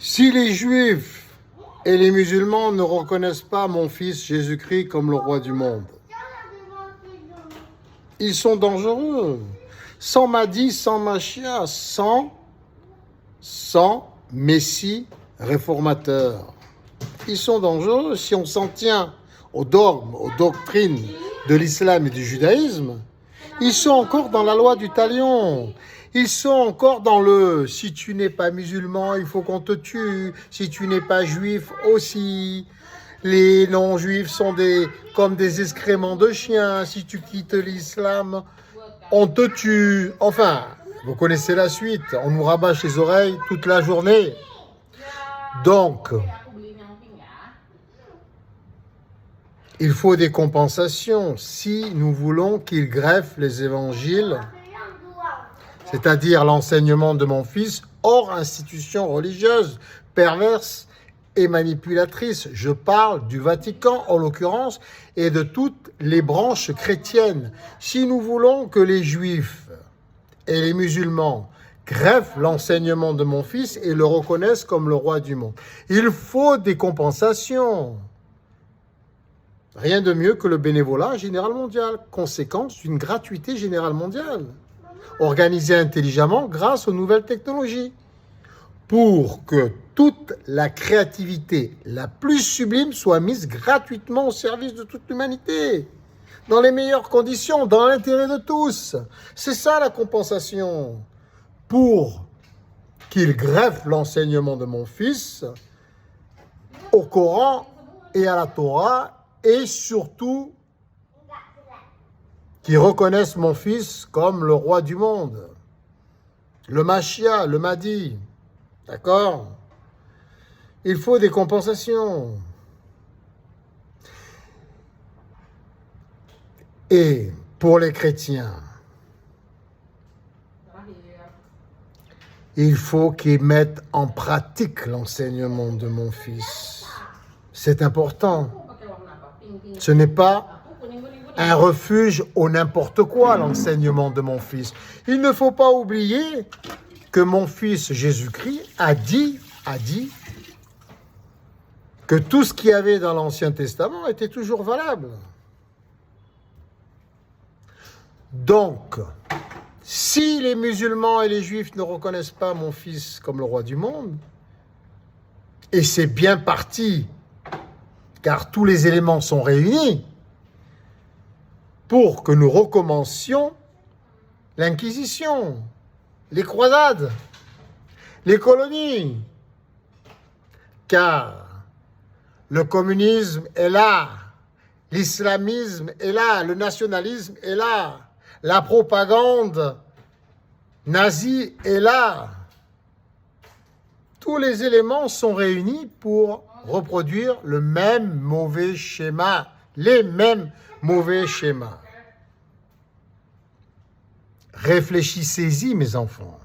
Si les Juifs et les musulmans ne reconnaissent pas mon fils Jésus-Christ comme le roi du monde, ils sont dangereux. Sans Mahdi, sans Machia, sans Messie réformateur. Ils sont dangereux. Si on s'en tient aux dogmes, aux doctrines de l'islam et du judaïsme, ils sont encore dans la loi du talion. Ils sont encore dans le « si tu n'es pas musulman, il faut qu'on te tue », si tu n'es pas juif aussi. Les non-juifs sont comme des excréments de chiens. Si tu quittes l'islam, on te tue. Enfin, vous connaissez la suite. On nous rabâche les oreilles toute la journée. Donc, il faut des compensations si nous voulons qu'ils greffent les évangiles, c'est-à-dire l'enseignement de mon fils, hors institution religieuse, perverse et manipulatrice. Je parle du Vatican, en l'occurrence, et de toutes les branches chrétiennes. Si nous voulons que les Juifs et les musulmans greffent l'enseignement de mon fils et le reconnaissent comme le roi du monde, il faut des compensations. Rien de mieux que le bénévolat général mondial, conséquence d'une gratuité générale mondiale, organisée intelligemment grâce aux nouvelles technologies, pour que toute la créativité la plus sublime soit mise gratuitement au service de toute l'humanité, dans les meilleures conditions, dans l'intérêt de tous. C'est ça la compensation, pour qu'il greffe l'enseignement de mon fils au Coran et à la Torah, et surtout qu'ils reconnaissent mon fils comme le roi du monde, le Machia, le Mahdi. D'accord? Il faut des compensations. Et pour les chrétiens, il faut qu'ils mettent en pratique l'enseignement de mon fils. C'est important. Ce n'est pas un refuge au n'importe quoi, l'enseignement de mon fils. Il ne faut pas oublier que mon fils Jésus-Christ a dit que tout ce qu'il y avait dans l'Ancien Testament était toujours valable. Donc, si les musulmans et les juifs ne reconnaissent pas mon fils comme le roi du monde, et c'est bien parti, car tous les éléments sont réunis pour que nous recommencions l'Inquisition, les croisades, les colonies, car le communisme est là, l'islamisme est là, le nationalisme est là, la propagande nazie est là. Tous les éléments sont réunis pour reproduire le même mauvais schéma, les mêmes mauvais schémas. Réfléchissez-y, mes enfants.